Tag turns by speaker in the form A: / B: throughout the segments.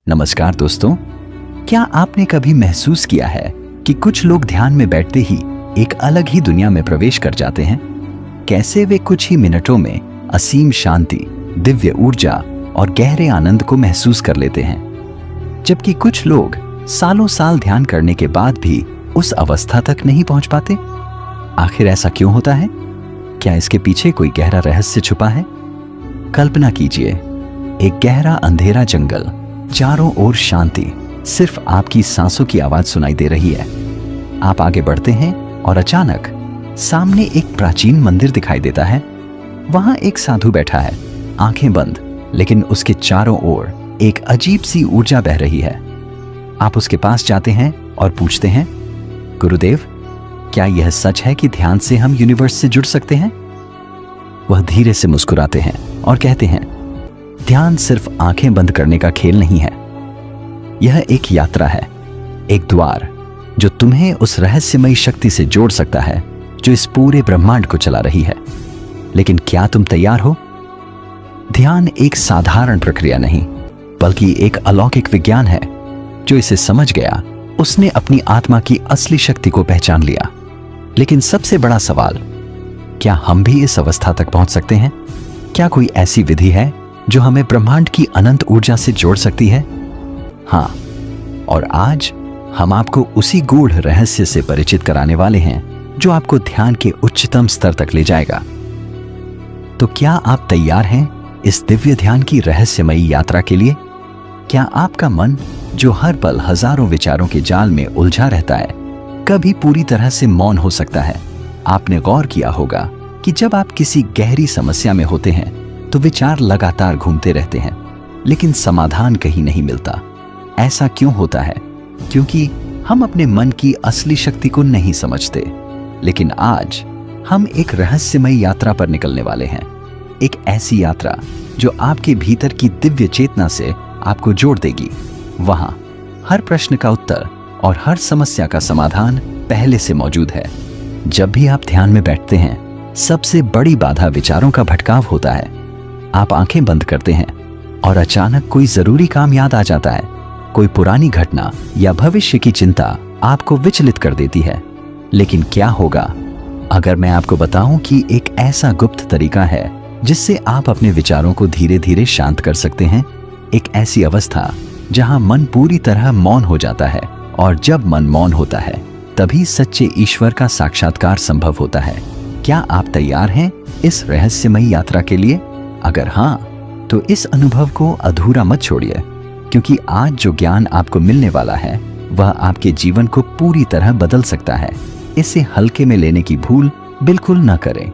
A: नमस्कार दोस्तों, क्या आपने कभी महसूस किया है कि कुछ लोग ध्यान में बैठते ही एक अलग ही दुनिया में प्रवेश कर जाते हैं? कैसे वे कुछ ही मिनटों में असीम शांति, दिव्य ऊर्जा और गहरे आनंद को महसूस कर लेते हैं, जबकि कुछ लोग सालों साल ध्यान करने के बाद भी उस अवस्था तक नहीं पहुंच पाते। आखिर ऐसा क्यों होता है? क्या इसके पीछे कोई गहरा रहस्य छुपा है? कल्पना कीजिए, एक गहरा अंधेरा जंगल, चारों ओर शांति, सिर्फ आपकी सांसों की आवाज सुनाई दे रही है। आप आगे बढ़ते हैं और अचानक सामने एक प्राचीन मंदिर दिखाई देता है। वहां एक साधु बैठा है, आंखें बंद, लेकिन उसके चारों ओर एक अजीब सी ऊर्जा बह रही है। आप उसके पास जाते हैं और पूछते हैं, गुरुदेव, क्या यह सच है कि ध्यान से हम यूनिवर्स से जुड़ सकते हैं? वह धीरे से मुस्कुराते हैं और कहते हैं, ध्यान सिर्फ आंखें बंद करने का खेल नहीं है। यह एक यात्रा है, एक द्वार जो तुम्हें उस रहस्यमयी शक्ति से जोड़ सकता है जो इस पूरे ब्रह्मांड को चला रही है। लेकिन क्या तुम तैयार हो? ध्यान एक साधारण प्रक्रिया नहीं, बल्कि एक अलौकिक विज्ञान है। जो इसे समझ गया, उसने अपनी आत्मा की असली शक्ति को पहचान लिया। लेकिन सबसे बड़ा सवाल, क्या हम भी इस अवस्था तक पहुंच सकते हैं? क्या कोई ऐसी विधि है जो हमें ब्रह्मांड की अनंत ऊर्जा से जोड़ सकती है? हाँ, और आज हम आपको उसी गूढ़ रहस्य से परिचित कराने वाले हैं जो आपको ध्यान के उच्चतम स्तर तक ले जाएगा। तो क्या आप तैयार हैं इस दिव्य ध्यान की रहस्यमयी यात्रा के लिए? क्या आपका मन, जो हर पल हजारों विचारों के जाल में उलझा रहता है, कभी पूरी तरह से मौन हो सकता है? आपने गौर किया होगा कि जब आप किसी गहरी समस्या में होते हैं तो विचार लगातार घूमते रहते हैं, लेकिन समाधान कहीं नहीं मिलता। ऐसा क्यों होता है? क्योंकि हम अपने मन की असली शक्ति को नहीं समझते। लेकिन आज हम एक रहस्यमयी यात्रा पर निकलने वाले हैं, एक ऐसी यात्रा जो आपके भीतर की दिव्य चेतना से आपको जोड़ देगी। वहां हर प्रश्न का उत्तर और हर समस्या का समाधान पहले से मौजूद है। जब भी आप ध्यान में बैठते हैं, सबसे बड़ी बाधा विचारों का भटकाव होता है। आप आंखें बंद करते हैं और अचानक कोई जरूरी काम याद आ जाता है। कोई पुरानी घटना या भविष्य की चिंता आपको विचलित कर देती है। लेकिन क्या होगा अगर मैं आपको बताऊं कि एक ऐसा गुप्त तरीका है जिससे आप अपने विचारों को धीरे धीरे शांत कर सकते हैं? एक ऐसी अवस्था जहां मन पूरी तरह मौन हो जाता है, और जब मन मौन होता है तभी सच्चे ईश्वर का साक्षात्कार संभव होता है। क्या आप तैयार हैं इस रहस्यमयी यात्रा के लिए? अगर हाँ, तो इस अनुभव को अधूरा मत छोड़िए, क्योंकि आज जो ज्ञान आपको मिलने वाला है वह आपके जीवन को पूरी तरह बदल सकता है। इसे हल्के में लेने की भूल बिल्कुल न करें।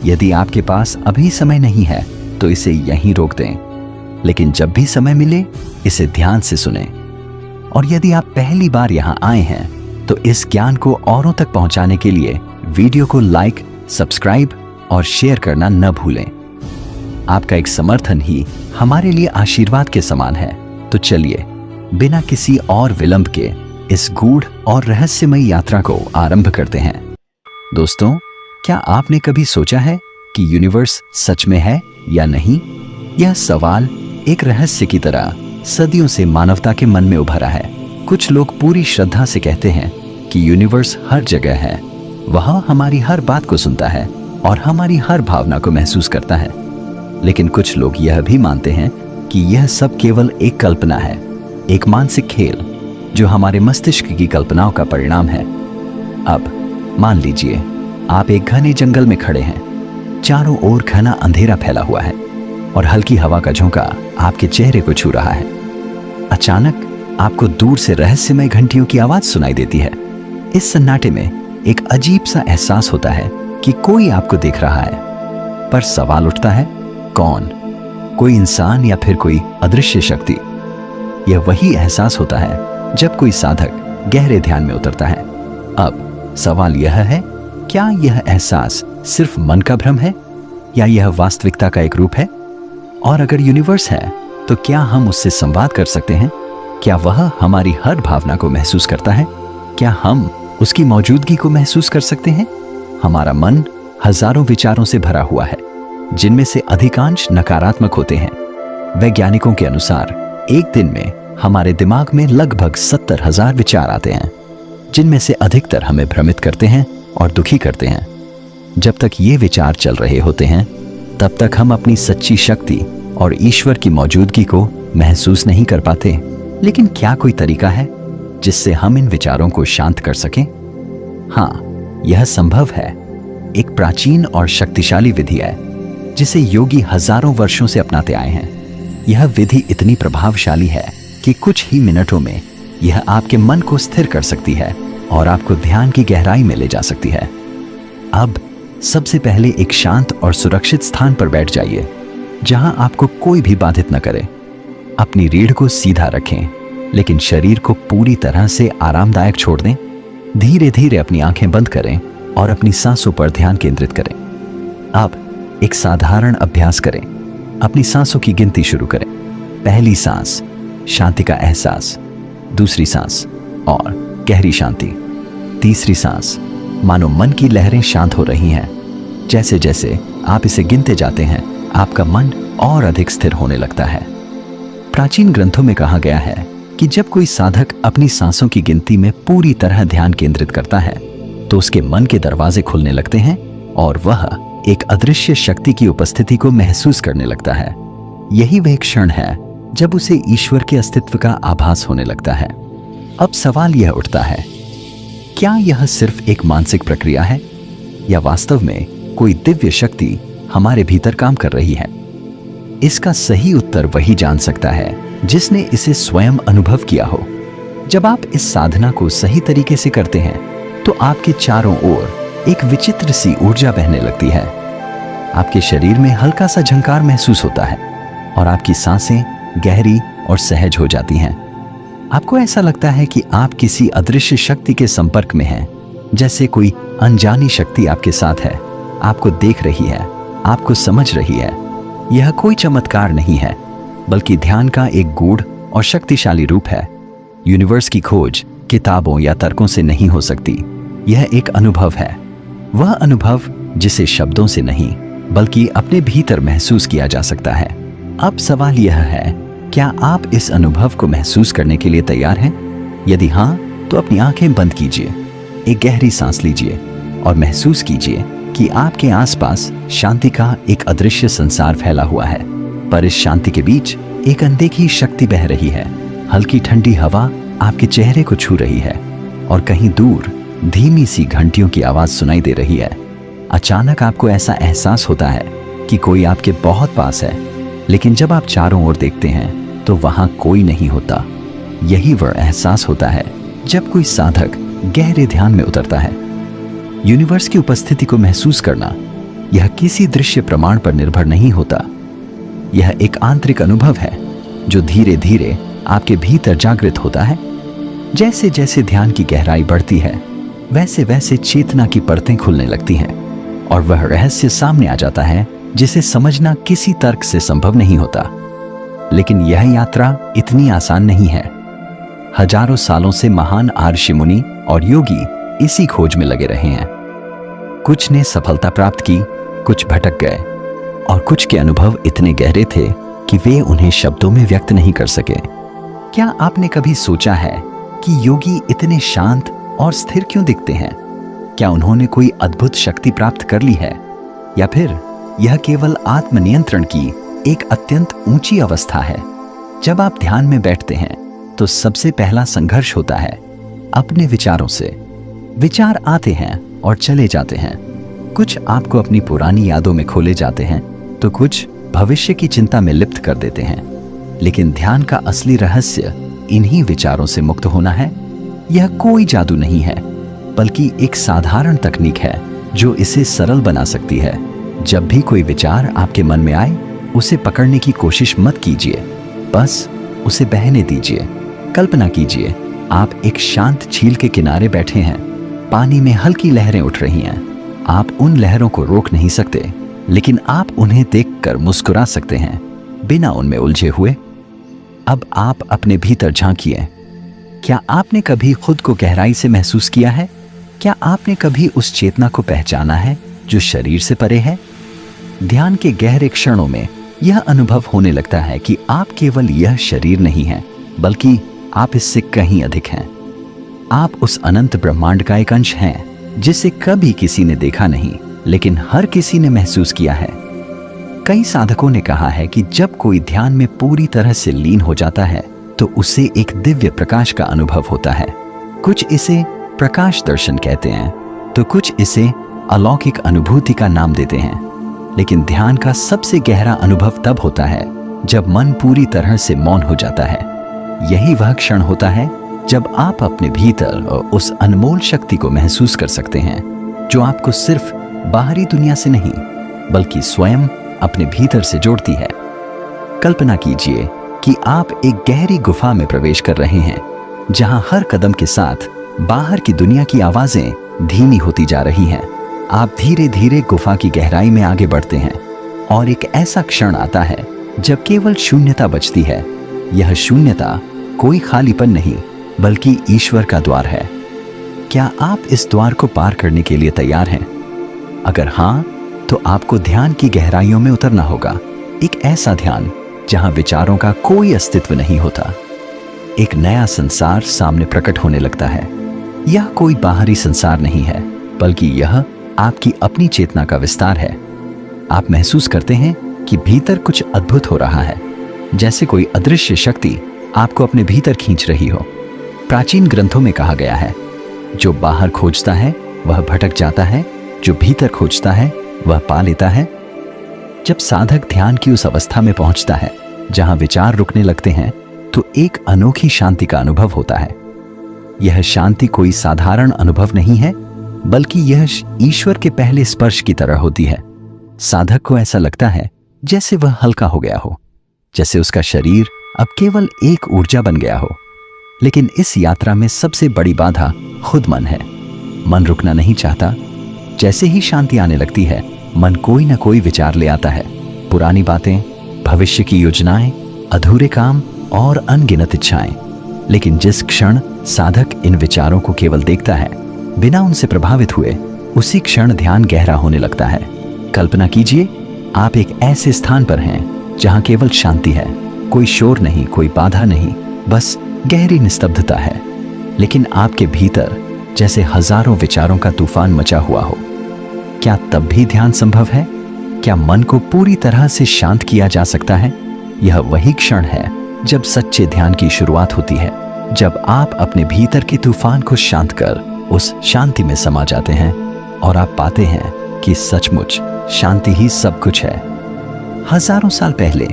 A: यदि आपके पास अभी समय नहीं है तो इसे यहीं रोक दें, लेकिन जब भी समय मिले इसे ध्यान से सुनें। और यदि आप पहली बार यहाँ आए हैं तो इस ज्ञान को औरों तक पहुंचाने के लिए वीडियो को लाइक, सब्सक्राइब और शेयर करना न भूलें। आपका एक समर्थन ही हमारे लिए आशीर्वाद के समान है। तो चलिए, बिना किसी और विलंब के इस गूढ़ और रहस्यमयी यात्रा को आरंभ करते हैं। दोस्तों, क्या आपने कभी सोचा है कि यूनिवर्स सच में है या नहीं? यह सवाल एक रहस्य की तरह सदियों से मानवता के मन में उभरा है। कुछ लोग पूरी श्रद्धा से कहते हैं कि यूनिवर्स हर जगह है। वह हमारी हर बात को सुनता है और हमारी हर भावना को महसूस करता है। लेकिन कुछ लोग यह भी मानते हैं कि यह सब केवल एक कल्पना है, एक मानसिक खेल जो हमारे मस्तिष्क की कल्पनाओं का परिणाम है। अब मान लीजिए आप एक घने जंगल में खड़े हैं। चारों ओर घना अंधेरा फैला हुआ है और हल्की हवा का झोंका आपके चेहरे को छू रहा है। अचानक आपको दूर से रहस्यमय घंटियों की आवाज सुनाई देती है। इस सन्नाटे में एक अजीब सा एहसास होता है कि कोई आपको देख रहा है। पर सवाल उठता है, कौन? कोई इंसान या फिर कोई अदृश्य शक्ति? यह वही एहसास होता है जब कोई साधक गहरे ध्यान में उतरता है। अब सवाल यह है, क्या यह एहसास सिर्फ मन का भ्रम है या यह वास्तविकता का एक रूप है? और अगर यूनिवर्स है तो क्या हम उससे संवाद कर सकते हैं? क्या वह हमारी हर भावना को महसूस करता है? क्या हम उसकी मौजूदगी को महसूस कर सकते हैं? हमारा मन हजारों विचारों से भरा हुआ है, जिनमें से अधिकांश नकारात्मक होते हैं। वैज्ञानिकों के अनुसार एक दिन में हमारे दिमाग में लगभग 70,000 विचार आते हैं, जिनमें से अधिकतर हमें भ्रमित करते हैं और दुखी करते हैं। जब तक ये विचार चल रहे होते हैं, तब तक हम अपनी सच्ची शक्ति और ईश्वर की मौजूदगी को महसूस नहीं कर पाते। लेकिन क्या कोई तरीका है जिससे हम इन विचारों को शांत कर सकें? हाँ, यह संभव है। एक प्राचीन और शक्तिशाली विधि है जिसे योगी हजारों वर्षों से अपनाते आए हैं। यह विधि इतनी प्रभावशाली है कि कुछ ही मिनटों में यह आपके मन को स्थिर कर सकती है और आपको ध्यान की गहराई में ले जा सकती है। अब सबसे पहले एक शांत और सुरक्षित स्थान पर बैठ जाइए, जहां आपको कोई भी बाधित न करे। अपनी रीढ़ को सीधा रखें, लेकिन शरीर को पूरी तरह से आरामदायक छोड़ दें। धीरे धीरे अपनी आंखें बंद करें और अपनी सांसों पर ध्यान केंद्रित करें। अब एक साधारण अभ्यास करें। अपनी सांसों की गिनती शुरू करें। पहली सांस, शांति का एहसास। दूसरी सांस, और गहरी शांति। तीसरी सांस, मानो मन की लहरें शांत हो रही हैं। जैसे जैसे आप इसे गिनते जाते हैं, आपका मन और अधिक स्थिर होने लगता है। प्राचीन ग्रंथों में कहा गया है कि जब कोई साधक अपनी सांसों की गिनती में पूरी तरह ध्यान केंद्रित करता है, तो उसके मन के दरवाजे खुलने लगते हैं और वह एक अदृश्य शक्ति की उपस्थिति को महसूस करने लगता है। यही वह क्षण है जब उसे ईश्वर के अस्तित्व का आभास होने लगता है। अब सवाल यह उठता है, क्या यह सिर्फ एक मानसिक प्रक्रिया है या वास्तव में कोई दिव्य शक्ति हमारे भीतर काम कर रही है? इसका सही उत्तर वही जान सकता है जिसने इसे स्वयं अनुभव किया हो। जब आप इस साधना को सही तरीके से करते हैं, तो आपके चारों ओर एक विचित्र सी ऊर्जा बहने लगती है। आपके शरीर में हल्का सा झंकार महसूस होता है और आपकी सांसें गहरी और सहज हो जाती हैं। आपको ऐसा लगता है कि आप किसी अदृश्य शक्ति के संपर्क में हैं, जैसे कोई अनजानी शक्ति आपके साथ है, आपको देख रही है, आपको समझ रही है। यह कोई चमत्कार नहीं है, बल्कि ध्यान का एक गूढ़ और शक्तिशाली रूप है। यूनिवर्स की खोज किताबों या तर्कों से नहीं हो सकती। यह एक अनुभव है, वह अनुभव जिसे शब्दों से नहीं बल्कि अपने भीतर महसूस किया जा सकता है। अब सवाल यह है, क्या आप इस अनुभव को महसूस करने के लिए तैयार हैं? यदि हाँ, तो अपनी आंखें बंद कीजिए, एक गहरी सांस लीजिए और महसूस कीजिए कि आपके आसपास शांति का एक अदृश्य संसार फैला हुआ है। पर इस शांति के बीच एक अनदेखी शक्ति बह रही है। हल्की ठंडी हवा आपके चेहरे को छू रही है और कहीं दूर धीमी सी घंटियों की आवाज सुनाई दे रही है। अचानक आपको ऐसा एहसास होता है कि कोई आपके बहुत पास है, लेकिन जब आप चारों ओर देखते हैं तो वहां कोई नहीं होता। यही वह एहसास होता है जब कोई साधक गहरे ध्यान में उतरता है। यूनिवर्स की उपस्थिति को महसूस करना यह किसी दृश्य प्रमाण पर निर्भर नहीं होता। यह एक आंतरिक अनुभव है जो धीरे धीरे आपके भीतर जागृत होता है। जैसे जैसे ध्यान की गहराई बढ़ती है, वैसे वैसे चेतना की परतें खुलने लगती हैं और वह रहस्य सामने आ जाता है जिसे समझना किसी तर्क से संभव नहीं होता। लेकिन यह यात्रा इतनी आसान नहीं है। हजारों सालों से महान ऋषि मुनि और योगी इसी खोज में लगे रहे हैं। कुछ ने सफलता प्राप्त की, कुछ भटक गए और कुछ के अनुभव इतने गहरे थे कि वे उन्हें शब्दों में व्यक्त नहीं कर सके। क्या आपने कभी सोचा है कि योगी इतने शांत और स्थिर क्यों दिखते हैं? क्या उन्होंने कोई अद्भुत शक्ति प्राप्त कर ली है, या फिर यह केवल आत्मनियंत्रण की एक अत्यंत ऊंची अवस्था है? जब आप ध्यान में बैठते हैं तो सबसे पहला संघर्ष होता है अपने विचारों से। विचार आते हैं और चले जाते हैं। कुछ आपको अपनी पुरानी यादों में खोले जाते हैं, तो कुछ भविष्य की चिंता में लिप्त कर देते हैं। लेकिन ध्यान का असली रहस्य इन्हीं विचारों से मुक्त होना है। यह कोई जादू नहीं है, बल्कि एक साधारण तकनीक है जो इसे सरल बना सकती है। जब भी कोई विचार आपके मन में आए, उसे पकड़ने की कोशिश मत कीजिए, बस उसे बहने दीजिए। कल्पना कीजिए आप एक शांत झील के किनारे बैठे हैं। पानी में हल्की लहरें उठ रही हैं। आप उन लहरों को रोक नहीं सकते, लेकिन आप उन्हें देखकर मुस्कुरा सकते हैं, बिना उनमें उलझे हुए। अब आप अपने भीतर झांकिए। क्या आपने कभी खुद को गहराई से महसूस किया है? क्या आपने कभी उस चेतना को पहचाना है जो शरीर से परे है? ध्यान के गहरे क्षणों में यह अनुभव होने लगता है कि आप केवल यह शरीर नहीं हैं, बल्कि आप इससे कहीं अधिक हैं। आप उस अनंत ब्रह्मांड का एक अंश हैं जिसे कभी किसी ने देखा नहीं, लेकिन हर किसी ने महसूस किया है। कई साधकों ने कहा है कि जब कोई ध्यान में पूरी तरह से लीन हो जाता है तो उसे एक दिव्य प्रकाश का अनुभव होता है। कुछ इसे प्रकाश दर्शन कहते हैं, तो कुछ इसे अलौकिक अनुभूति का नाम देते हैं। लेकिन ध्यान का सबसे गहरा अनुभव तब होता है जब मन पूरी तरह से मौन हो जाता है। यही वह क्षण होता है जब आप अपने भीतर उस अनमोल शक्ति को महसूस कर सकते हैं जो आपको सिर्फ बाहरी दुनिया से नहीं बल्कि स्वयं अपने भीतर से जोड़ती है। कल्पना कीजिए कि आप एक गहरी गुफा में प्रवेश कर रहे हैं जहां हर कदम के साथ बाहर की दुनिया की आवाजें धीमी होती जा रही हैं। आप धीरे धीरे गुफा की गहराई में आगे बढ़ते हैं और एक ऐसा क्षण आता है जब केवल शून्यता बचती है। यह शून्यता कोई खालीपन नहीं बल्कि ईश्वर का द्वार है। क्या आप इस द्वार को पार करने के लिए तैयार हैं? अगर हां, तो आपको ध्यान की गहराइयों में उतरना होगा। एक ऐसा ध्यान जहां विचारों का कोई अस्तित्व नहीं होता। एक नया संसार सामने प्रकट होने लगता है। यह कोई बाहरी संसार नहीं है बल्कि यह आपकी अपनी चेतना का विस्तार है। आप महसूस करते हैं कि भीतर कुछ अद्भुत हो रहा है, जैसे कोई अदृश्य शक्ति आपको अपने भीतर खींच रही हो। प्राचीन ग्रंथों में कहा गया है, जो बाहर खोजता है वह भटक जाता है, जो भीतर खोजता है वह पा लेता है। जब साधक ध्यान की उस अवस्था में पहुंचता है जहां विचार रुकने लगते हैं तो एक अनोखी शांति का अनुभव होता है। यह शांति कोई साधारण अनुभव नहीं है बल्कि यह ईश्वर के पहले स्पर्श की तरह होती है। साधक को ऐसा लगता है जैसे वह हल्का हो गया हो, जैसे उसका शरीर अब केवल एक ऊर्जा बन गया हो। लेकिन इस यात्रा में सबसे बड़ी बाधा खुद मन है। मन रुकना नहीं चाहता। जैसे ही शांति आने लगती है, मन कोई ना कोई विचार ले आता है। पुरानी बातें, भविष्य की योजनाएं, अधूरे काम और अनगिनत इच्छाएं। लेकिन जिस क्षण साधक इन विचारों को केवल देखता है बिना उनसे प्रभावित हुए, उसी क्षण ध्यान गहरा होने लगता है। कल्पना कीजिए, आप एक ऐसे स्थान पर हैं जहां केवल शांति है। कोई शोर नहीं, कोई बाधा नहीं, बस गहरी निस्तब्धता है। लेकिन आपके भीतर जैसे हजारों विचारों का तूफान मचा हुआ हो। क्या तब भी ध्यान संभव है? क्या मन को पूरी तरह से शांत किया जा सकता है? यह वही क्षण है जब सच्चे ध्यान की शुरुआत होती है, जब आप अपने भीतर के तूफान को शांत कर उस शांति में समा जाते हैं और आप पाते हैं कि सचमुच शांति ही सब कुछ है। हजारों साल पहले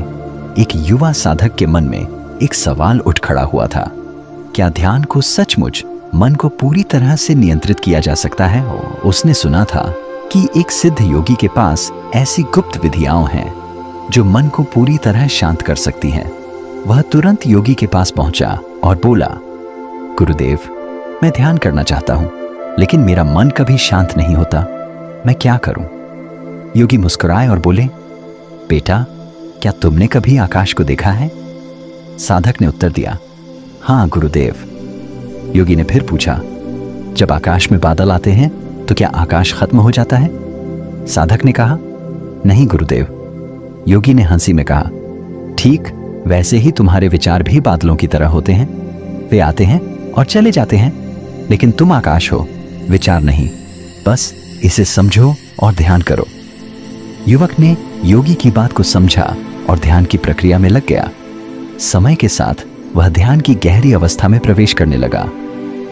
A: एक युवा साधक के मन में एक सवाल उठ खड़ा हुआ था, क्या ध्यान को सचमुच मन को पूरी तरह से नियंत्रित किया जा सकता है? उसने सुना था कि एक सिद्ध योगी के पास ऐसी गुप्त विधियां हैं जो मन को पूरी तरह शांत कर सकती हैं। वह तुरंत योगी के पास पहुंचा और बोला, गुरुदेव, मैं ध्यान करना चाहता हूं, लेकिन मेरा मन कभी शांत नहीं होता। मैं क्या करूं? योगी मुस्कुराए और बोले, बेटा, क्या तुमने कभी आकाश को देखा है? साधक ने उत्तर दिया, हाँ गुरुदेव। योगी ने फिर पूछा, जब आकाश में बादल आते हैं तो क्या आकाश खत्म हो जाता है? साधक ने कहा, नहीं गुरुदेव। योगी ने हंसी में कहा, ठीक वैसे ही तुम्हारे विचार भी बादलों की तरह होते हैं। वे आते हैं और चले जाते हैं, लेकिन तुम आकाश हो, विचार नहीं। बस इसे समझो और ध्यान करो। युवक ने योगी की बात को समझा और ध्यान की प्रक्रिया में लग गया। समय के साथ वह ध्यान की गहरी अवस्था में प्रवेश करने लगा।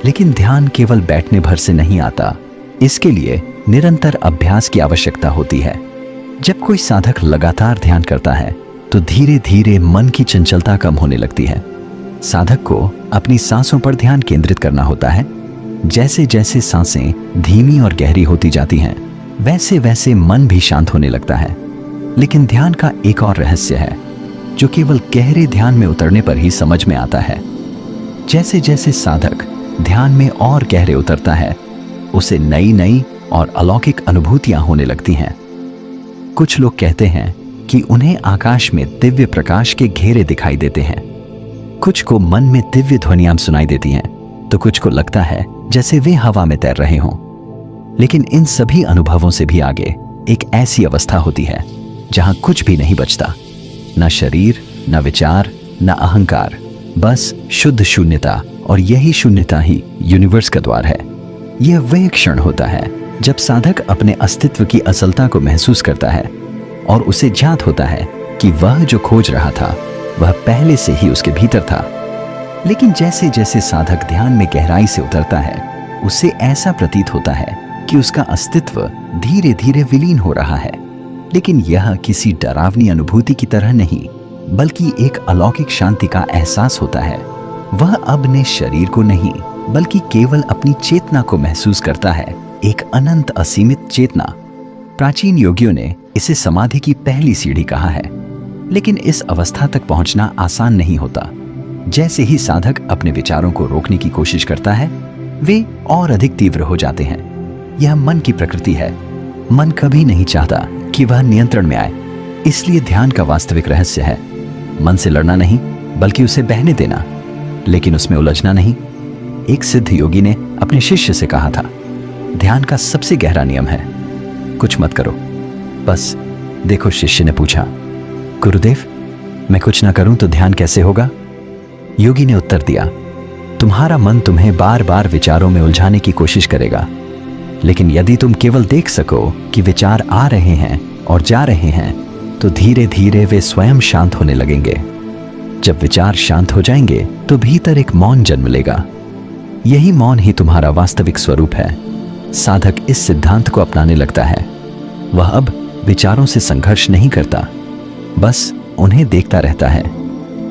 A: लेकिन ध्यान केवल बैठने भर से नहीं आता। इसके लिए निरंतर अभ्यास की आवश्यकता होती है। जब कोई साधक लगातार ध्यान करता है तो धीरे धीरे मन की चंचलता कम होने लगती है। साधक को अपनी सांसों पर ध्यान केंद्रित करना होता है। जैसे जैसे सांसें धीमी और गहरी होती जाती हैं, वैसे वैसे मन भी शांत होने लगता है। लेकिन ध्यान का एक और रहस्य है जो केवल गहरे ध्यान में उतरने पर ही समझ में आता है। जैसे जैसे साधक ध्यान में और गहरे उतरता है, उसे नई नई और अलौकिक अनुभूतियां होने लगती हैं। कुछ लोग कहते हैं कि उन्हें आकाश में दिव्य प्रकाश के घेरे दिखाई देते हैं। कुछ को मन में दिव्य ध्वनियां सुनाई देती हैं, तो कुछ को लगता है जैसे वे हवा में तैर रहे हों। लेकिन इन सभी अनुभवों से भी आगे एक ऐसी अवस्था होती है जहां कुछ भी नहीं बचता, न शरीर, न विचार, न अहंकार, बस शुद्ध शून्यता, और यही शून्यता ही यूनिवर्स का द्वार है। यह वह क्षण होता है जब साधक अपने अस्तित्व की असलता को महसूस करता है और उसे ज्ञात होता है कि वह जो खोज रहा था वह पहले से ही उसके भीतर था। लेकिन जैसे जैसे साधक ध्यान में गहराई से उतरता है, उसे ऐसा प्रतीत होता है कि उसका अस्तित्व धीरे धीरे विलीन हो रहा है। लेकिन यह किसी डरावनी अनुभूति की तरह नहीं, बल्कि एक अलौकिक शांति का एहसास होता है। वह अब ने शरीर को नहीं, बल्कि केवल अपनी चेतना को महसूस करता है, एक अनंत असीमित चेतना। प्राचीन योगियों ने इसे समाधि की पहली सीढ़ी कहा है। लेकिन इस अवस्था तक पहुंचना आसान नहीं होता। जैसे ही साधक अपने विचारों को रोकने की कोशिश करता है, वे और अधिक तीव्र हो जाते हैं। यह मन की प्रकृति है। मन कभी नहीं चाहता कि वह नियंत्रण में आए। इसलिए ध्यान का वास्तविक रहस्य है मन से लड़ना नहीं, बल्कि उसे बहने देना, लेकिन उसमें उलझना नहीं। एक सिद्ध योगी ने अपने शिष्य से कहा था, ध्यान का सबसे गहरा नियम है, कुछ मत करो, बस देखो। शिष्य ने पूछा, गुरुदेव, मैं कुछ ना करूं तो ध्यान कैसे होगा? योगी ने उत्तर दिया, तुम्हारा मन तुम्हें बार बार विचारों में उलझाने की कोशिश करेगा, लेकिन यदि तुम केवल देख सको कि विचार आ रहे हैं और जा रहे हैं, तो धीरे धीरे वे स्वयं शांत होने लगेंगे। जब विचार शांत हो जाएंगे तो भीतर एक मौन जन्म लेगा। यही मौन ही तुम्हारा वास्तविक स्वरूप है। साधक इस सिद्धांत को अपनाने लगता है। वह अब विचारों से संघर्ष नहीं करता, बस उन्हें देखता रहता है।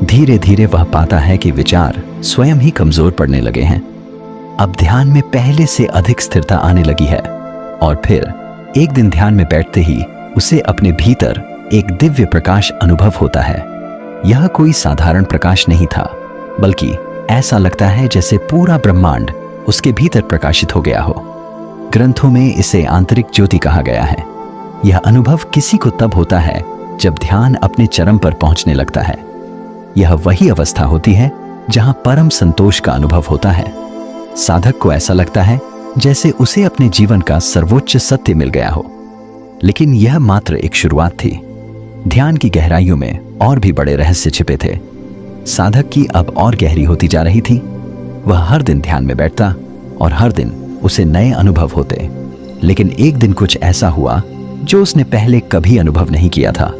A: धीरे धीरे वह पाता है कि विचार स्वयं ही कमजोर पड़ने लगे हैं। अब ध्यान में पहले से अधिक स्थिरता आने लगी है। और फिर एक दिन ध्यान में बैठते ही उसे अपने भीतर एक दिव्य प्रकाश अनुभव होता है। यह कोई साधारण प्रकाश नहीं था, बल्कि ऐसा लगता है जैसे पूरा ब्रह्मांड उसके भीतर प्रकाशित हो गया हो। ग्रंथों में इसे आंतरिक ज्योति कहा गया है। यह अनुभव किसी को तब होता है जब ध्यान अपने चरम पर पहुंचने लगता है। यह वही अवस्था होती है जहां परम संतोष का अनुभव होता है। साधक को ऐसा लगता है जैसे उसे अपने जीवन का सर्वोच्च सत्य मिल गया हो। लेकिन यह मात्र एक शुरुआत थी। ध्यान की गहराइयों में और भी बड़े रहस्य छिपे थे। साधक की अब और गहरी होती जा रही थी। वह हर दिन ध्यान में बैठता और हर दिन उसे नए अनुभव होते। लेकिन एक दिन कुछ ऐसा हुआ जो उसने पहले कभी अनुभव नहीं किया था।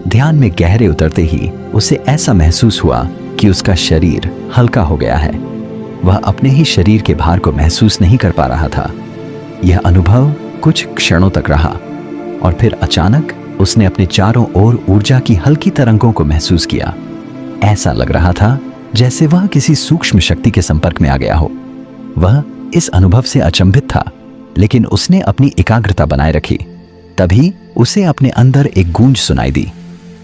A: ध्यान में गहरे उतरते ही उसे ऐसा महसूस हुआ कि उसका शरीर हल्का हो गया है। वह अपने ही शरीर के भार को महसूस नहीं कर पा रहा था। यह अनुभव कुछ क्षणों तक रहा और फिर अचानक उसने अपने चारों ओर ऊर्जा की हल्की तरंगों को महसूस किया। ऐसा लग रहा था जैसे वह किसी सूक्ष्म शक्ति के संपर्क में आ गया हो। वह इस अनुभव से अचंभित था, लेकिन उसने अपनी एकाग्रता बनाए रखी। तभी उसे अपने अंदर एक गूंज सुनाई दी,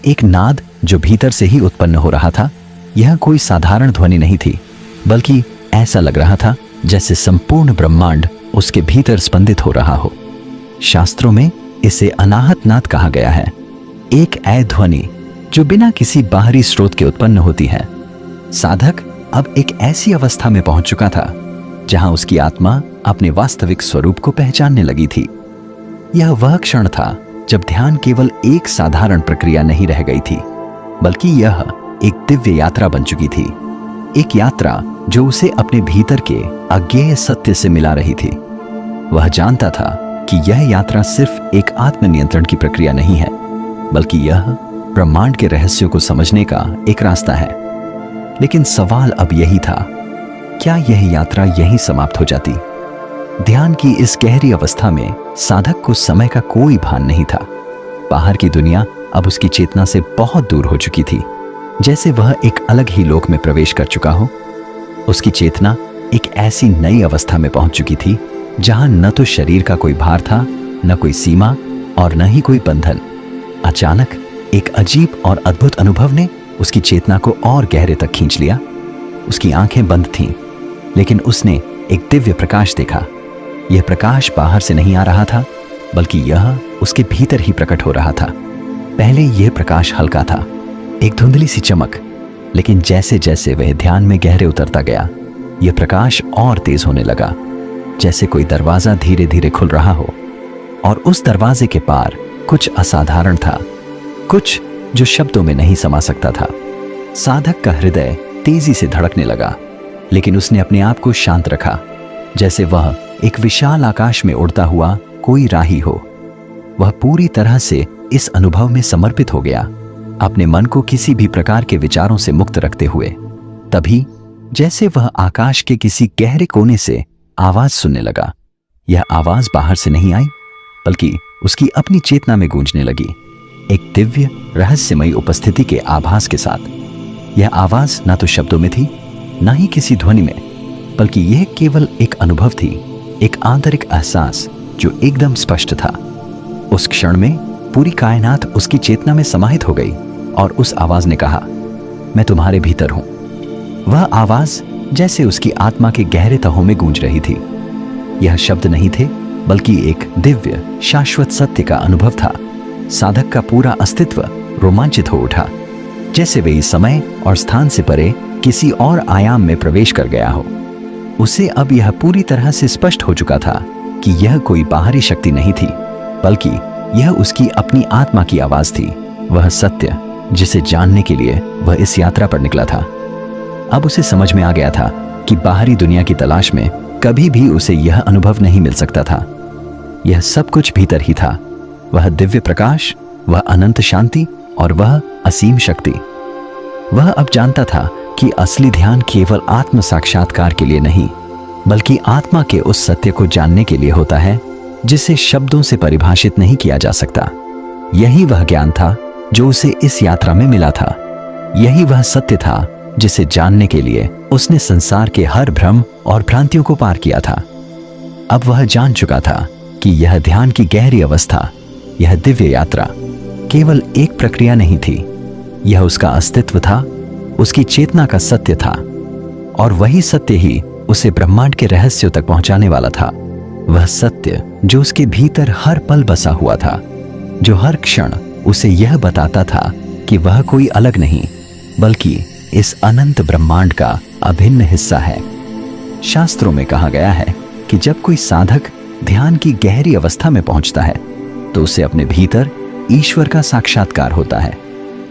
A: एक नाद जो भीतर से ही उत्पन्न हो रहा था। यह कोई साधारण ध्वनि नहीं थी, बल्कि ऐसा लग रहा था जैसे संपूर्ण ब्रह्मांड उसके भीतर स्पंदित हो रहा हो। शास्त्रों में इसे अनाहत नाद कहा गया है, एक ऐ ध्वनि जो बिना किसी बाहरी स्रोत के उत्पन्न होती है। साधक अब एक ऐसी अवस्था में पहुंच चुका था जहां उसकी आत्मा अपने वास्तविक स्वरूप को पहचानने लगी थी। यह वह क्षण था जब ध्यान केवल एक साधारण प्रक्रिया नहीं रह गई थी, बल्कि यह एक दिव्य यात्रा बन चुकी थी। एक यात्रा जो उसे अपने भीतर के अज्ञेय सत्य से मिला रही थी। वह जानता था कि यह यात्रा सिर्फ एक आत्मनियंत्रण की प्रक्रिया नहीं है, बल्कि यह ब्रह्मांड के रहस्यों को समझने का एक रास्ता है। लेकिन सवाल अब यही था, क्या यह यात्रा यहीं समाप्त हो जाती? ध्यान की इस गहरी अवस्था में साधक को समय का कोई भान नहीं था। बाहर की दुनिया अब उसकी चेतना से बहुत दूर हो चुकी थी, जैसे वह एक अलग ही लोक में प्रवेश कर चुका हो। उसकी चेतना एक ऐसी नई अवस्था में पहुंच चुकी थी जहां न तो शरीर का कोई भार था, न कोई सीमा और न ही कोई बंधन। अचानक एक अजीब और अद्भुत अनुभव ने उसकी चेतना को और गहरे तक खींच लिया। उसकी आंखें बंद थीं, लेकिन उसने एक दिव्य प्रकाश देखा। यह प्रकाश बाहर से नहीं आ रहा था, बल्कि यह उसके भीतर ही प्रकट हो रहा था। पहले यह प्रकाश हल्का था, एक धुंधली सी चमक, लेकिन जैसे जैसे वह ध्यान में गहरे उतरता गया, यह प्रकाश और तेज होने लगा, जैसे कोई दरवाजा धीरे धीरे खुल रहा हो। और उस दरवाजे के पार कुछ असाधारण था, कुछ जो शब्दों में नहीं समा सकता था। साधक का हृदय तेजी से धड़कने लगा, लेकिन उसने अपने आप को शांत रखा, जैसे वह एक विशाल आकाश में उड़ता हुआ कोई राही हो। वह पूरी तरह से इस अनुभव में समर्पित हो गया, अपने मन को किसी भी प्रकार के विचारों से मुक्त रखते हुए। तभी जैसे वह आकाश के किसी गहरे कोने से आवाज सुनने लगा। यह आवाज बाहर से नहीं आई, बल्कि उसकी अपनी चेतना में गूंजने लगी, एक दिव्य रहस्यमयी उपस्थिति के आभास के साथ। यह आवाज ना तो शब्दों में थी, ना ही किसी ध्वनि में, बल्कि यह केवल एक अनुभव थी, एक आंतरिक एहसास जो एकदम स्पष्ट था। उस क्षण में पूरी कायनात उसकी चेतना में समाहित हो गई और उस आवाज ने कहा, मैं तुम्हारे भीतर हूं। वह आवाज जैसे उसकी आत्मा के गहरे तहों में गूंज रही थी। यह शब्द नहीं थे, बल्कि एक दिव्य शाश्वत सत्य का अनुभव था। साधक का पूरा अस्तित्व रोमांचित हो उठा, जैसे वे इस समय और स्थान से परे किसी और आयाम में प्रवेश कर गया हो। उसे अब यह पूरी तरह से स्पष्ट हो चुका था कि यह कोई बाहरी शक्ति नहीं थी, बल्कि यह उसकी अपनी आत्मा की आवाज थी, वह सत्य जिसे जानने के लिए वह इस यात्रा पर निकला था। अब उसे समझ में आ गया था कि बाहरी दुनिया की तलाश में कभी भी उसे यह अनुभव नहीं मिल सकता था। यह सब कुछ भीतर ही था, वह दिव्य प्रकाश, वह अनंत शांति और वह असीम शक्ति। वह अब जानता था कि असली ध्यान केवल आत्म साक्षात्कार के लिए नहीं, बल्कि आत्मा के उस सत्य को जानने के लिए होता है जिसे शब्दों से परिभाषित नहीं किया जा सकता। यही वह ज्ञान था जो उसे इस यात्रा में मिला था। यही वह सत्य था जिसे जानने के लिए उसने संसार के हर भ्रम और भ्रांतियों को पार किया था। अब वह जान चुका था कि यह ध्यान की गहरी अवस्था, यह दिव्य यात्रा केवल एक प्रक्रिया नहीं थी, यह उसका अस्तित्व था, उसकी चेतना का सत्य था, और वही सत्य ही उसे ब्रह्मांड के रहस्यों तक पहुंचाने वाला था। वह सत्य जो उसके भीतर हर पल बसा हुआ था, जो हर क्षण उसे यह बताता था कि वह कोई अलग नहीं, बल्कि इस अनंत ब्रह्मांड का अभिन्न हिस्सा है। शास्त्रों में कहा गया है कि जब कोई साधक ध्यान की गहरी अवस्था में पहुंचता है तो उसे अपने भीतर ईश्वर का साक्षात्कार होता है।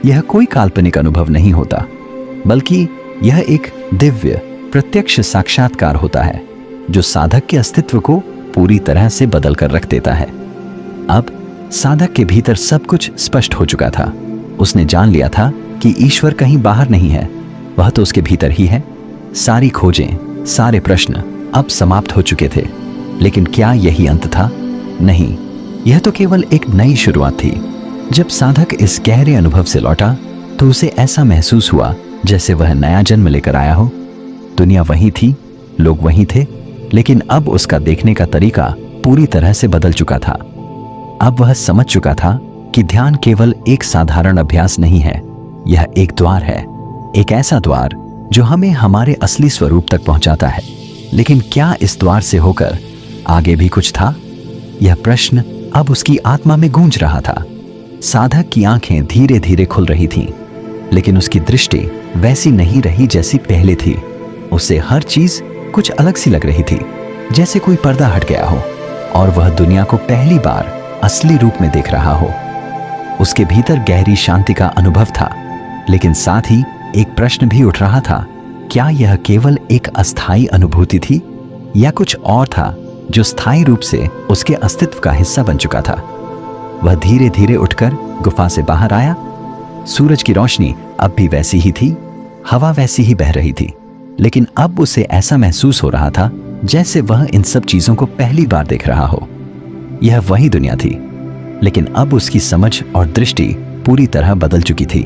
A: यह कोई काल्पनिक अनुभव नहीं होता, बल्कि यह एक दिव्य प्रत्यक्ष साक्षात्कार होता है जो साधक के अस्तित्व को पूरी तरह से बदल कर रख देता है। अब साधक के भीतर सब कुछ स्पष्ट हो चुका था। उसने जान लिया था कि ईश्वर कहीं बाहर नहीं है, वह तो उसके भीतर ही है। सारी खोजें, सारे प्रश्न अब समाप्त हो चुके थे, लेकिन क्या यही अंत था? नहीं, यह तो केवल एक नई शुरुआत थी। जब साधक इस गहरे अनुभव से लौटा तो उसे ऐसा महसूस हुआ जैसे वह नया जन्म लेकर आया हो। दुनिया वही थी, लोग वही थे, लेकिन अब उसका देखने का तरीका पूरी तरह से बदल चुका था। अब वह समझ चुका था कि ध्यान केवल एक साधारण अभ्यास नहीं है, यह एक द्वार है, एक ऐसा द्वार जो हमें हमारे असली स्वरूप तक पहुंचाता है। लेकिन क्या इस द्वार से होकर आगे भी कुछ था? यह प्रश्न अब उसकी आत्मा में गूंज रहा था। साधक की आंखें धीरे धीरे खुल रही थीं, लेकिन उसकी दृष्टि वैसी नहीं रही जैसी पहले थी। उसे हर चीज कुछ अलग सी लग रही थी, जैसे कोई पर्दा हट गया हो और वह दुनिया को पहली बार असली रूप में देख रहा हो। उसके भीतर गहरी शांति का अनुभव था, लेकिन साथ ही एक प्रश्न भी उठ रहा था, क्या यह केवल एक अस्थायी अनुभूति थी या कुछ और था जो स्थायी रूप से उसके अस्तित्व का हिस्सा बन चुका था? वह धीरे धीरे उठकर गुफा से बाहर आया। सूरज की रोशनी अब भी वैसी ही थी, हवा वैसी ही बह रही थी, लेकिन अब उसे ऐसा महसूस हो रहा था जैसे वह इन सब चीजों को पहली बार देख रहा हो। यह वही दुनिया थी, लेकिन अब उसकी समझ और दृष्टि पूरी तरह बदल चुकी थी।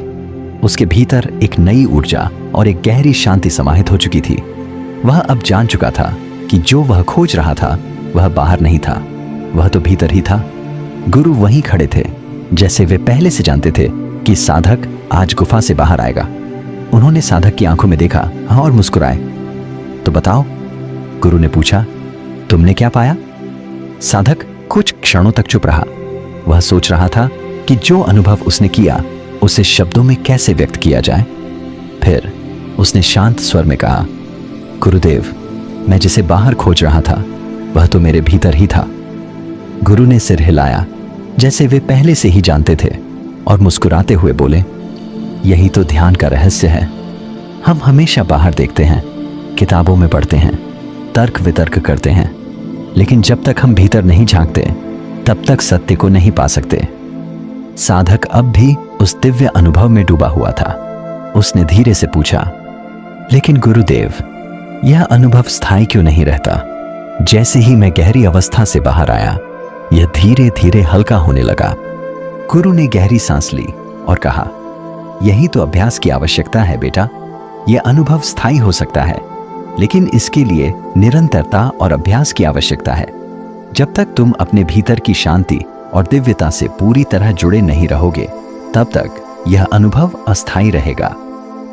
A: उसके भीतर एक नई ऊर्जा और एक गहरी शांति समाहित हो चुकी थी। वह अब जान चुका था कि जो वह खोज रहा था वह बाहर नहीं था, वह तो भीतर ही था। गुरु वहीं खड़े थे, जैसे वे पहले से जानते थे कि साधक आज गुफा से बाहर आएगा। उन्होंने साधक की आंखों में देखा और मुस्कुराए। तो बताओ, गुरु ने पूछा, तुमने क्या पाया? साधक कुछ क्षणों तक चुप रहा। वह सोच रहा था कि जो अनुभव उसने किया उसे शब्दों में कैसे व्यक्त किया जाए। फिर उसने शांत स्वर में कहा, गुरुदेव, मैं जिसे बाहर खोज रहा था वह तो मेरे भीतर ही था। गुरु ने सिर हिलाया, जैसे वे पहले से ही जानते थे, और मुस्कुराते हुए बोले, यही तो ध्यान का रहस्य है। हम हमेशा बाहर देखते हैं, किताबों में पढ़ते हैं, तर्क वितर्क करते हैं, लेकिन जब तक हम भीतर नहीं झांकते तब तक सत्य को नहीं पा सकते। साधक अब भी उस दिव्य अनुभव में डूबा हुआ था। उसने धीरे से पूछा, लेकिन गुरुदेव, यह अनुभव स्थायी क्यों नहीं रहता? जैसे ही मैं गहरी अवस्था से बाहर आया, यह धीरे धीरे हल्का होने लगा। गुरु ने गहरी सांस ली और कहा, यही तो अभ्यास की आवश्यकता है बेटा। यह अनुभव स्थायी हो सकता है, लेकिन इसके लिए निरंतरता और अभ्यास की आवश्यकता है। जब तक तुम अपने भीतर की शांति और दिव्यता से पूरी तरह जुड़े नहीं रहोगे, तब तक यह अनुभव अस्थायी रहेगा।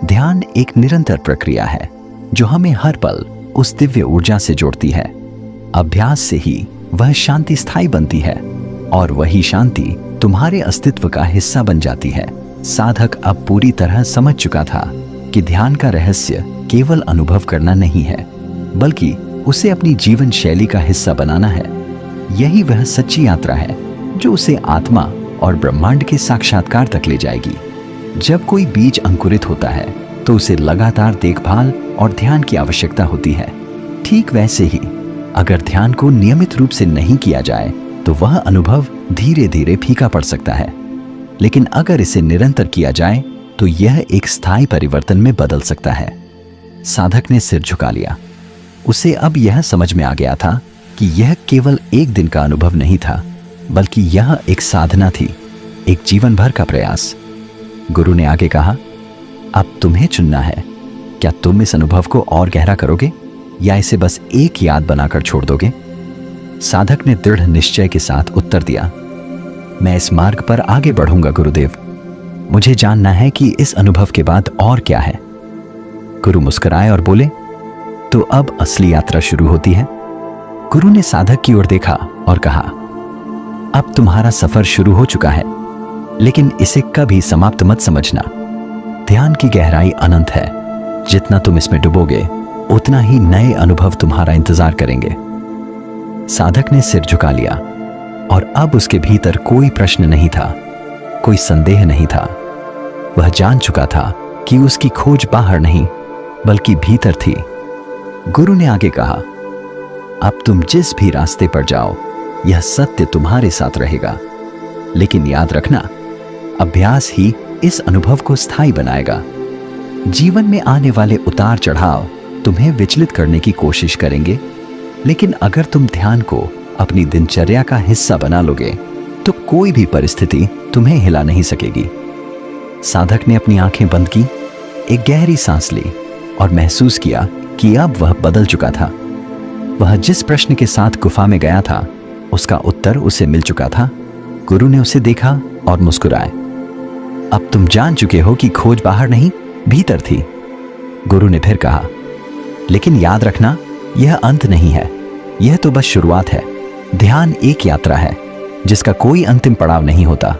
A: ध्यान एक निरंतर प्रक्रिया है जो हमें हर पल उस दिव्य ऊर्जा से जोड़ती है। अभ्यास से ही वह शांति स्थायी बनती है और वही शांति तुम्हारे अस्तित्व का हिस्सा बन जाती है। साधक अब पूरी तरह समझ चुका था कि ध्यान का रहस्य केवल अनुभव करना नहीं है, बल्कि उसे अपनी जीवन शैली का हिस्सा बनाना है। यही वह सच्ची यात्रा है जो उसे आत्मा और ब्रह्मांड के साक्षात्कार तक ले जाएगी। जब कोई बीज अंकुरित होता है तो उसे लगातार देखभाल और ध्यान की आवश्यकता होती है। ठीक वैसे ही अगर ध्यान को नियमित रूप से नहीं किया जाए तो वह अनुभव धीरे धीरे फीका पड़ सकता है, लेकिन अगर इसे निरंतर किया जाए तो यह एक स्थायी परिवर्तन में बदल सकता है। साधक ने सिर झुका लिया। उसे अब यह समझ में आ गया था कि यह केवल एक दिन का अनुभव नहीं था, बल्कि यह एक साधना थी, एक जीवन भर का प्रयास। गुरु ने आगे कहा, अब तुम्हें चुनना है। क्या तुम इस अनुभव को और गहरा करोगे या इसे बस एक याद बनाकर छोड़ दोगे? साधक ने दृढ़ निश्चय के साथ उत्तर दिया, मैं इस मार्ग पर आगे बढ़ूंगा गुरुदेव। मुझे जानना है कि इस अनुभव के बाद और क्या है। गुरु मुस्कुराए और बोले, तो अब असली यात्रा शुरू होती है। गुरु ने साधक की ओर देखा और कहा, अब तुम्हारा सफर शुरू हो चुका है, लेकिन इसे कभी समाप्त मत समझना। ध्यान की गहराई अनंत है। जितना तुम इसमें डूबोगे, उतना ही नए अनुभव तुम्हारा इंतजार करेंगे। साधक ने सिर झुका लिया और अब उसके भीतर कोई प्रश्न नहीं था, कोई संदेह नहीं था। वह जान चुका था कि उसकी खोज बाहर नहीं बल्कि भीतर थी। गुरु ने आगे कहा, अब तुम जिस भी रास्ते पर जाओ, यह सत्य तुम्हारे साथ रहेगा, लेकिन याद रखना, अभ्यास ही इस अनुभव को स्थायी बनाएगा। जीवन में आने वाले उतार चढ़ाव तुम्हें विचलित करने की कोशिश करेंगे, लेकिन अगर तुम ध्यान को अपनी दिनचर्या का हिस्सा बना लोगे तो कोई भी परिस्थिति तुम्हें हिला नहीं सकेगी। साधक ने अपनी आंखें बंद की, एक गहरी सांस ली और महसूस किया कि अब वह बदल चुका था। वह जिस प्रश्न के साथ गुफा में गया था, उसका उत्तर उसे मिल चुका था। गुरु ने उसे देखा और मुस्कुराए। अब तुम जान चुके हो कि खोज बाहर नहीं, भीतर थी। गुरु ने फिर कहा, लेकिन याद रखना, यह अंत नहीं है, यह तो बस शुरुआत है। ध्यान एक यात्रा है जिसका कोई अंतिम पड़ाव नहीं होता।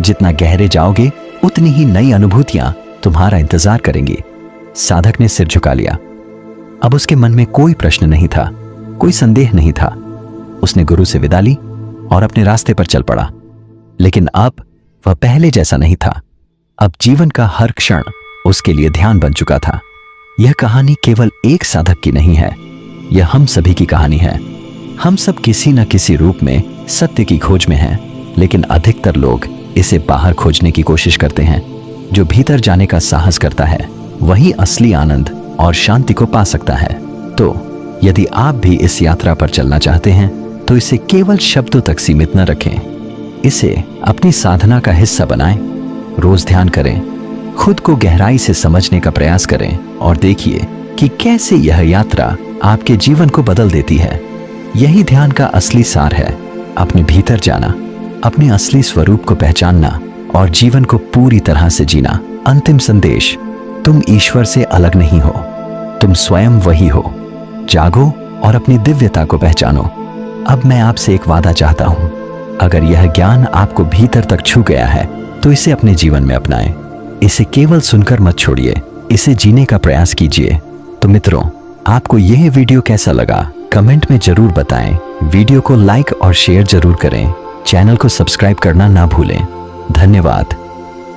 A: जितना गहरे जाओगे, उतनी ही नई अनुभूतियां तुम्हारा इंतजार करेंगी। साधक ने सिर झुका लिया। अब उसके मन में कोई प्रश्न नहीं था, कोई संदेह नहीं था। उसने गुरु से विदा ली और अपने रास्ते पर चल पड़ा। लेकिन अब वह पहले जैसा नहीं था। अब जीवन का हर क्षण उसके लिए ध्यान बन चुका था। यह कहानी केवल एक साधक की नहीं है, यह हम सभी की कहानी है। हम सब किसी न किसी रूप में सत्य की खोज में हैं, लेकिन अधिकतर लोग इसे बाहर खोजने की कोशिश करते हैं। जो भीतर जाने का साहस करता है, वही असली आनंद और शांति को पा सकता है। तो यदि आप भी इस यात्रा पर चलना चाहते हैं, तो इसे केवल शब्दों तक सीमित न रखें। इसे अपनी साधना का हिस्सा बनाएं। रोज ध्यान करें, खुद को गहराई से समझने का प्रयास करें और देखिए कि कैसे यह यात्रा आपके जीवन को बदल देती है। यही ध्यान का असली सार है, अपने भीतर जाना, अपने असली स्वरूप को पहचानना और जीवन को पूरी तरह से जीना। अंतिम संदेश, तुम ईश्वर से अलग नहीं हो, तुम स्वयं वही हो। जागो और अपनी दिव्यता को पहचानो। अब मैं आपसे एक वादा चाहता हूं, अगर यह ज्ञान आपको भीतर तक छू गया है तो इसे अपने जीवन में अपनाएं। इसे केवल सुनकर मत छोड़िए, इसे जीने का प्रयास कीजिए। तो मित्रों, आपको यह वीडियो कैसा लगा कमेंट में जरूर बताएं। वीडियो को लाइक और शेयर जरूर करें। चैनल को सब्सक्राइब करना ना भूलें। धन्यवाद।